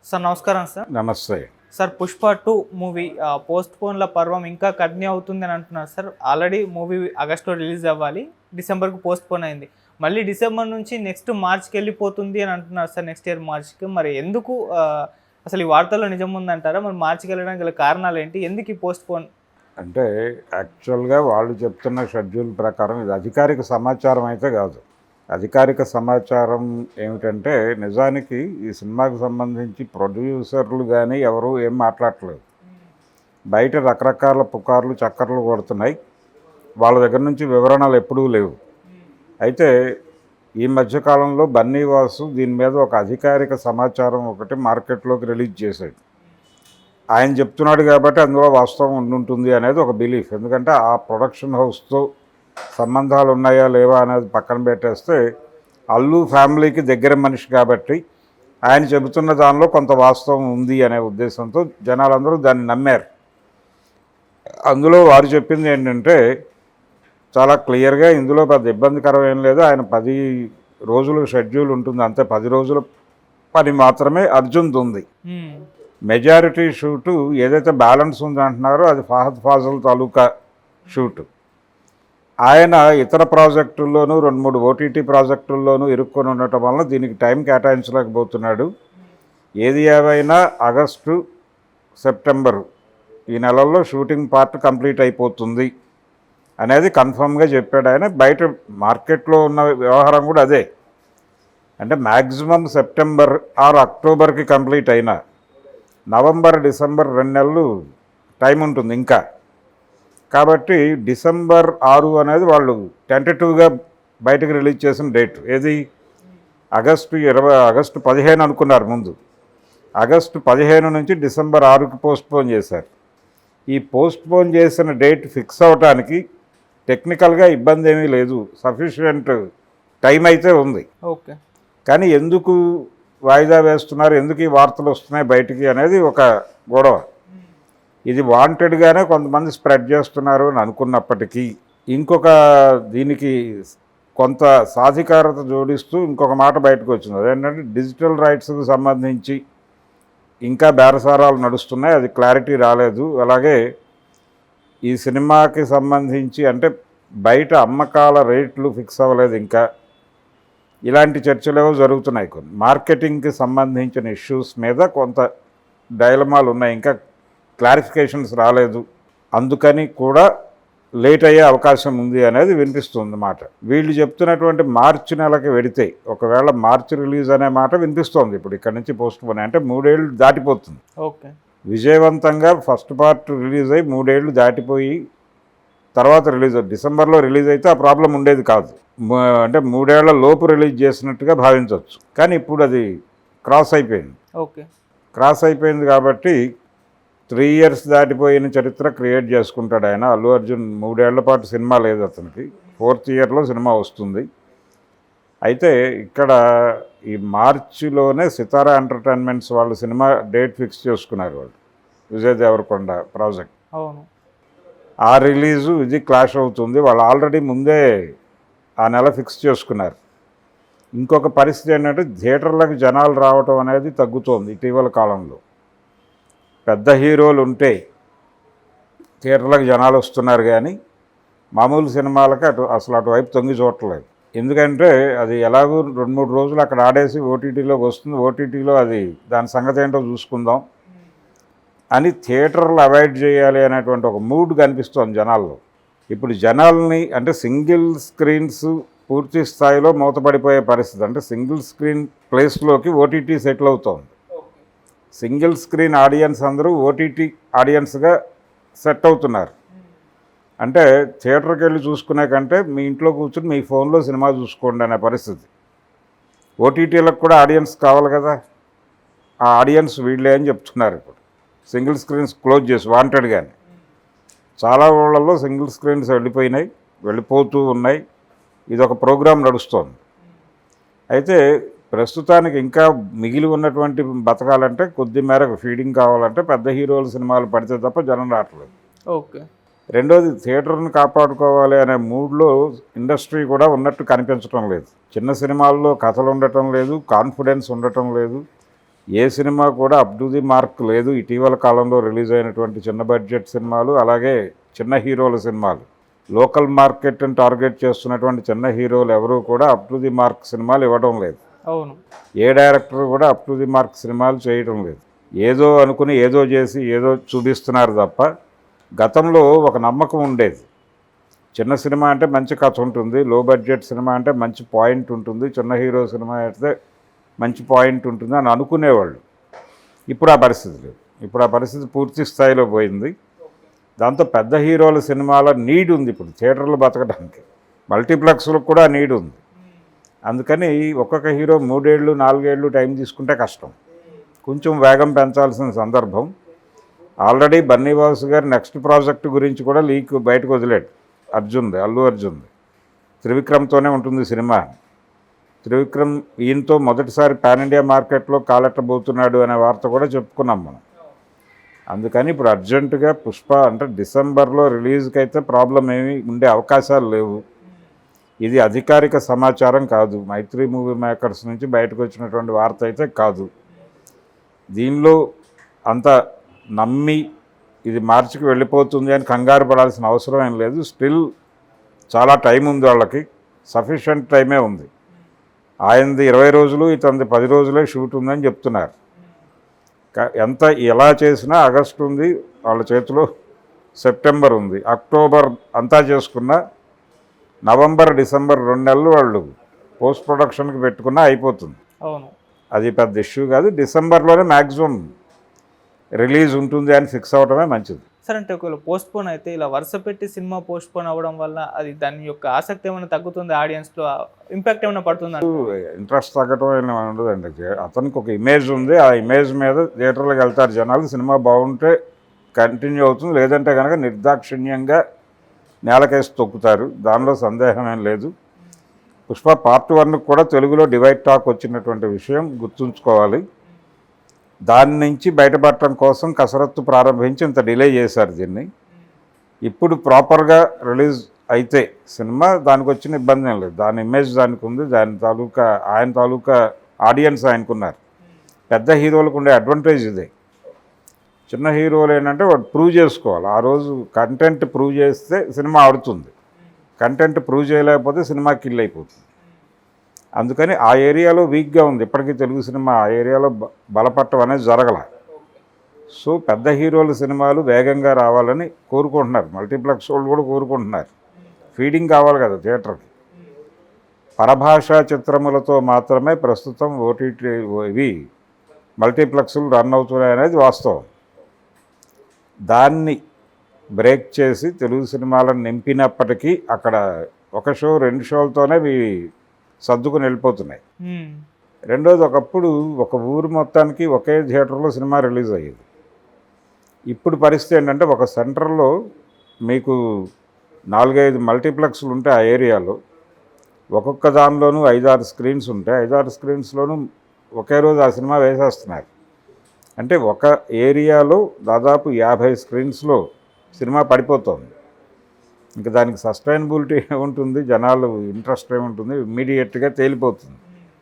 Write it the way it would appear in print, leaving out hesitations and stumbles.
Sir నమస్కారం sir. నమస్తే. Sir 'Pushpa 2' movie పోస్ట్‌పోన్‌ల పర్వం ఇంకా కంటిన్యూ అవుతుందని అంటున్నారు సార్. ఆల్రెడీ మూవీ ఆగస్టులో రిలీజ్ అవ్వాలి. డిసెంబర్‌కి పోస్ట్‌పోన్ అయింది. మళ్ళీ డిసెంబర్ నుంచి నెక్స్ట్ మార్చ్‌కి వెళ్ళిపోతుంది అని అంటున్నారు సార్, నెక్స్ట్ ఇయర్ మార్చ్‌కి. మరి ఎందుకు అసలు ఈ వార్తల్లో నిజం ఉందంటారా? మరి మార్చ్‌కి వెళ్ళడానికి గల కారణాలు ఏంటి? ఎందుకు ఈ పోస్ట్‌పోన్? అంటే యాక్చువల్గా వాళ్ళు చెప్తున్న షెడ్యూల్ ప్రకారం ఇది అధికారిక సమాచారం అయితే కాదు. అధికారిక సమాచారం ఏమిటంటే నిజానికి ఈ సినిమాకి సంబంధించి ప్రొడ్యూసర్లు కానీ ఎవరు ఏం మాట్లాడట్లేదు. బయట రకరకాల పుకార్లు చక్కర్లు కొడుతున్నాయి. వాళ్ళ దగ్గర నుంచి వివరణలు ఎప్పుడూ లేవు. అయితే ఈ మధ్యకాలంలో బన్నీవాసు దీని మీద ఒక అధికారిక సమాచారం ఒకటి మార్కెట్లోకి రిలీజ్ చేశాడు. ఆయన చెప్తున్నాడు కాబట్టి అందులో వాస్తవం ఉండుంటుంది అనేది ఒక బిలీఫ్. ఎందుకంటే ఆ ప్రొడక్షన్ హౌస్తో సంబంధాలు ఉన్నాయా లేవా అనేది పక్కన పెట్టేస్తే అల్లు ఫ్యామిలీకి దగ్గర మనిషి కాబట్టి ఆయన చెబుతున్న దానిలో కొంత వాస్తవం ఉంది అనే ఉద్దేశంతో జనాలందరూ దాన్ని నమ్మారు. అందులో వారు చెప్పింది ఏంటంటే చాలా క్లియర్గా ఇందులో పెద్ద ఇబ్బందికరం ఏం లేదు. ఆయన 10 రోజులు షెడ్యూల్ ఉంటుంది, అంతే. 10 రోజుల పని మాత్రమే అర్జున్ది ఉంది. మెజారిటీ షూటు ఏదైతే బ్యాలెన్స్ ఉంది అంటున్నారో అది ఫహద్ ఫాజిల్ తాలూకా షూటు. ఆయన ఇతర ప్రాజెక్టుల్లోనూ 2-3 ఓటీటీ ప్రాజెక్టుల్లోనూ ఇరుక్కొని ఉండటం వలన దీనికి టైం కేటాయించలేకపోతున్నాడు. ఏది ఏవైనా ఆగస్టు, సెప్టెంబరు ఈ నెలల్లో షూటింగ్ పార్ట్ కంప్లీట్ అయిపోతుంది అనేది కన్ఫర్మ్గా చెప్పాడు ఆయన. బయట మార్కెట్లో ఉన్న వ్యవహారం కూడా అదే. అంటే మ్యాక్సిమం సెప్టెంబర్ ఆర్ అక్టోబర్కి కంప్లీట్ అయినా నవంబర్, డిసెంబర్ 2 నెలలు టైం ఉంటుంది ఇంకా. కాబట్టి డిసెంబర్ 6 అనేది వాళ్ళు టెంటేటివ్గా బయటకు రిలీజ్ చేసిన డేట్. ఏది ఆగస్టు 15 అనుకున్నారు ముందు. ఆగస్టు 15 నుంచి డిసెంబర్ 6కి పోస్ట్పోన్ చేశారు. ఈ పోస్ట్పోన్ చేసిన డేట్ ఫిక్స్ అవడానికి టెక్నికల్గా ఇబ్బంది ఏమీ లేదు, సఫిషియెంట్ టైం అయితే ఉంది. ఓకే. కానీ ఎందుకు వాయిదా వేస్తున్నారు, ఎందుకు ఈ వార్తలు వస్తున్నాయి బయటికి అనేది ఒక గొడవ. ఇది వాంటెడ్గానే కొంతమంది స్ప్రెడ్ చేస్తున్నారు అని అనుకున్నప్పటికీ ఇంకొక దీనికి కొంత సాధికారత జోడిస్తూ ఇంకొక మాట బయటకు వచ్చింది. అదేంటంటే డిజిటల్ రైట్స్కి సంబంధించి ఇంకా బేరసారాలు నడుస్తున్నాయి, అది క్లారిటీ రాలేదు. అలాగే ఈ సినిమాకి సంబంధించి అంటే బయట అమ్మకాల రేట్లు ఫిక్స్ అవ్వలేదు ఇంకా. ఇలాంటి చర్చలేవో జరుగుతున్నాయి. కొన్ని మార్కెటింగ్కి సంబంధించిన ఇష్యూస్ మీద కొంత డైలమాలు ఉన్నాయి, ఇంకా క్లారిఫికేషన్స్ రాలేదు. అందుకని కూడా లేట్ అయ్యే అవకాశం ఉంది అనేది వినిపిస్తుంది మాట. వీళ్ళు చెప్తున్నటువంటి మార్చి నెలకి వెడితే ఒకవేళ మార్చి రిలీజ్ అనే మాట వినిపిస్తోంది. ఇప్పుడు ఇక్కడ నుంచి పోస్ట్పోన్ అంటే 3 ఏళ్ళు దాటిపోతుంది. ఓకే. విజయవంతంగా ఫస్ట్ పార్ట్ రిలీజ్ అయ్యి 3 ఏళ్ళు దాటిపోయి తర్వాత రిలీజ్ డిసెంబర్లో రిలీజ్ అయితే ఆ ప్రాబ్లం ఉండేది కాదు. అంటే 3 ఏళ్ల లోపు రిలీజ్ చేసినట్టుగా భావించవచ్చు. కానీ ఇప్పుడు అది క్రాస్ అయిపోయింది. ఓకే. క్రాస్ అయిపోయింది కాబట్టి 3 ఇయర్స్ దాటిపోయిన చరిత్ర క్రియేట్ చేసుకుంటాడు ఆయన. అల్లు అర్జున్ 3 ఏళ్ల పాటు సినిమా లేదు అతనికి. 4th ఇయర్లో సినిమా వస్తుంది. అయితే ఇక్కడ ఈ మార్చిలోనే సితారా ఎంటర్టైన్మెంట్స్ వాళ్ళు సినిమా డేట్ ఫిక్స్ చేసుకున్నారు. వాళ్ళు విజయ్ దేవరకొండ ప్రాజెక్ట్. అవును. ఆ రిలీజు ఇది క్లాష్ అవుతుంది. వాళ్ళు ఆల్రెడీ ముందే ఆ నెల ఫిక్స్ చేసుకున్నారు. ఇంకొక పరిస్థితి ఏంటంటే థియేటర్లకు జనాలు రావటం అనేది తగ్గుతోంది ఇటీవల కాలంలో. పెద్ద హీరోలు ఉంటే థియేటర్లకు జనాలు వస్తున్నారు, కానీ మామూలు సినిమాలకి అసలు అటువైపు తొంగి చూడట్లేదు. ఎందుకంటే అది ఎలాగో 2-3 రోజులు అక్కడ ఆడేసి ఓటీటీలోకి వస్తుంది, ఓటీటీలో అది దాని సంగతి ఏంటో చూసుకుందాం అని థియేటర్లు అవాయిడ్ చేయాలి అనేటువంటి ఒక మూడ్ కనిపిస్తోంది జనాల్లో. ఇప్పుడు జనాల్ని అంటే సింగిల్ స్క్రీన్స్ పూర్తి స్థాయిలో మూతపడిపోయే పరిస్థితి. అంటే సింగిల్ స్క్రీన్ ప్లేస్లోకి ఓటీటీ సెటిల్ అవుతోంది. సింగిల్ స్క్రీన్ ఆడియన్స్ అందరూ ఓటీటీ ఆడియన్స్గా సెట్ అవుతున్నారు. అంటే థియేటర్కి వెళ్ళి చూసుకునే కంటే మీ ఇంట్లో కూర్చుని మీ ఫోన్లో సినిమా చూసుకోండి అనే పరిస్థితి. ఓటీటీలకు కూడా ఆడియన్స్ కావాలి కదా, ఆ ఆడియన్స్ వీళ్ళే అని చెప్తున్నారు. ఇప్పుడు సింగిల్ స్క్రీన్స్ క్లోజ్ చేసి వాంటెడ్గానే చాలా ఊళ్ళల్లో సింగిల్ స్క్రీన్స్ వెళ్ళిపోతూ ఉన్నాయి. ఇది ఒక ప్రోగ్రాం నడుస్తోంది. అయితే ప్రస్తుతానికి ఇంకా మిగిలి ఉన్నటువంటి బతకాలంటే కొద్ది మేరకు ఫీడింగ్ కావాలంటే పెద్ద హీరోల సినిమాలు పడితే తప్ప జనం రావట్లేదు. ఓకే. రెండోది థియేటర్ని కాపాడుకోవాలి అనే మూడ్లో ఇండస్ట్రీ కూడా ఉన్నట్టు కనిపించడం లేదు. చిన్న సినిమాల్లో కథలు ఉండటం లేదు, కాన్ఫిడెన్స్ ఉండటం లేదు. ఏ సినిమా కూడా అప్ టు ది మార్క్ లేదు. ఇటీవల కాలంలో రిలీజ్ అయినటువంటి చిన్న బడ్జెట్ సినిమాలు, అలాగే చిన్న హీరోల సినిమాలు, లోకల్ మార్కెట్ని టార్గెట్ చేస్తున్నటువంటి చిన్న హీరోలు ఎవరూ కూడా అప్ టు ది మార్క్ సినిమాలు ఇవ్వడం లేదు. అవును. ఏ డైరెక్టర్ కూడా అప్ టు ది మార్క్ సినిమాలు చేయడం లేదు. ఏదో అనుకుని ఏదో చేసి ఏదో చూపిస్తున్నారు తప్ప, గతంలో ఒక నమ్మకం ఉండేది. చిన్న సినిమా అంటే మంచి కథ ఉంటుంది, లో బడ్జెట్ సినిమా అంటే మంచి పాయింట్ ఉంటుంది, చిన్న హీరో సినిమా అయితే మంచి పాయింట్ ఉంటుంది అని అనుకునేవాళ్ళు. ఇప్పుడు ఆ పరిస్థితి లేదు. ఇప్పుడు ఆ పరిస్థితి పూర్తి స్థాయిలో పోయింది. దాంతో పెద్ద హీరోల సినిమాల నీడ్ ఉంది ఇప్పుడు థియేటర్లు బతకడానికి, మల్టీప్లెక్స్లకు కూడా నీడ్ ఉంది. అందుకని ఒక్కొక్క హీరో 3 ఏళ్ళు 4 ఏళ్ళు టైం తీసుకుంటే కష్టం. కొంచెం వేగం పెంచాల్సిన సందర్భం. ఆల్రెడీ బన్నీవాసు గారు నెక్స్ట్ ప్రాజెక్ట్ గురించి కూడా లీక్ బయటకు వదిలాడు. అల్లు అర్జున్ త్రివిక్రమ్తోనే ఉంటుంది సినిమా. త్రివిక్రమ్ ఈయనతో మొదటిసారి పాన్ ఇండియా మార్కెట్లో కాలెట్టబోతున్నాడు అనే వార్త కూడా చెప్పుకున్నాం మనం. అందుకని ఇప్పుడు అర్జెంటుగా పుష్ప అంటే డిసెంబర్లో రిలీజ్కి అయితే ప్రాబ్లం ఏమీ ఉండే అవకాశాలు లేవు. ఇది అధికారిక సమాచారం కాదు, మైత్రి మూవీ మేకర్స్ నుంచి బయటకు వచ్చినటువంటి వార్త అయితే కాదు. దీనిలో అంత నమ్మి ఇది మార్చికి వెళ్ళిపోతుంది అని కంగారు పడాల్సిన అవసరం ఏం లేదు. స్టిల్ చాలా టైం ఉంది, వాళ్ళకి సఫిషియెంట్ టైమే ఉంది. ఆయనది 20 రోజులు, ఇతనిది 10 రోజులే షూట్ ఉందని చెప్తున్నారు. ఎంత ఎలా చేసినా ఆగస్టు ఉంది వాళ్ళ చేతిలో, సెప్టెంబర్ ఉంది, అక్టోబర్ అంతా చేసుకున్నా నవంబర్ డిసెంబర్ 2 నెలలు వాళ్ళు పోస్ట్ ప్రొడక్షన్కి పెట్టుకున్నా అయిపోతుంది. అవును, అది పెద్ద ఇష్యూ కాదు. డిసెంబర్లోనే మ్యాక్సిమం రిలీజ్ ఉంటుంది అని ఫిక్స్ అవ్వడమే మంచిది. సార్ అంటే ఒకవేళ పోస్ట్పోన్ అయితే ఇలా వరుస పెట్టి సినిమా పోస్ట్పోన్ అవ్వడం వల్ల అది దాని యొక్క ఆసక్తి ఏమైనా తగ్గుతుంది, ఆడియన్స్లో ఇంపాక్ట్ ఏమైనా పడుతుంది? ఇంట్రెస్ట్ తగ్గడం ఏమైనా ఉండదండి. అతనికి ఒక ఇమేజ్ ఉంది, ఆ ఇమేజ్ మీద థియేటర్లకు వెళ్తారు జనాలు. సినిమా బాగుంటే కంటిన్యూ అవుతుంది, లేదంటే కనుక నిర్దాక్షిణ్యంగా నేలకేసి తొక్కుతారు. దానిలో సందేహం ఏం లేదు. పుష్ప పార్ట్ 1 కూడా తెలుగులో డివైడ్ టాక్ వచ్చినటువంటి విషయం గుర్తుంచుకోవాలి. దాని నుంచి బయటపడటం కోసం కసరత్తు ప్రారంభించి ఇంత డిలే చేశారు దీన్ని. ఇప్పుడు ప్రాపర్గా రిలీజ్ అయితే సినిమా దానికి వచ్చిన ఇబ్బంది ఏం లేదు. దాని ఇమేజ్ దానికి ఉంది, ఆయన తాలూకా ఆడియన్స్ ఆయనకున్నారు. పెద్ద హీరోలకు ఉండే అడ్వాంటేజ్ ఇదే. చిన్న హీరోలు ఏంటంటే వాడు ప్రూవ్ చేసుకోవాలి. ఆ రోజు కంటెంట్ ప్రూవ్ చేస్తే సినిమా ఆడుతుంది, కంటెంట్ ప్రూవ్ చేయలేకపోతే సినిమా కిల్ అయిపోతుంది. అందుకని ఆ ఏరియాలో వీక్గా ఉంది ఇప్పటికీ తెలుగు సినిమా. ఆ ఏరియాలో బలపట్టం అనేది జరగల. సో పెద్ద హీరోల సినిమాలు వేగంగా రావాలని కోరుకుంటున్నారు, మల్టీప్లెక్స్ వాళ్ళు కూడా కోరుకుంటున్నారు. ఫీడింగ్ కావాలి కదా థియేటర్కి. పరభాషా చిత్రములతో మాత్రమే ప్రస్తుతం ఓటీటీ ఇవి మల్టీప్లెక్స్లు రన్ అవుతున్నాయి అనేది వాస్తవం. దాన్ని బ్రేక్ చేసి తెలుగు సినిమాలను నింపినప్పటికీ అక్కడ 1 షో 2 షోలతోనే సర్దుకుని వెళ్ళిపోతున్నాయి. రెండోది, ఒకప్పుడు ఒక ఊరు మొత్తానికి ఒకే థియేటర్లో సినిమా రిలీజ్ అయ్యేది. ఇప్పుడు పరిస్థితి ఏంటంటే ఒక సెంటర్లో మీకు 4-5 మల్టీప్లెక్స్లు ఉంటే ఆ ఏరియాలో, ఒక్కొక్క దానిలోనూ 5-6 స్క్రీన్స్ ఉంటాయి. 5-6 స్క్రీన్స్లోనూ ఒకే రోజు ఆ సినిమా వేసేస్తున్నారు. అంటే ఒక ఏరియాలో దాదాపు 50 స్క్రీన్స్లో సినిమా పడిపోతుంది. ఇంకా దానికి సస్టైనబిలిటీ ఏముంటుంది, జనాలు ఇంట్రెస్ట్ ఏముంటుంది, ఇమ్మీడియట్గా తేలిపోతుంది.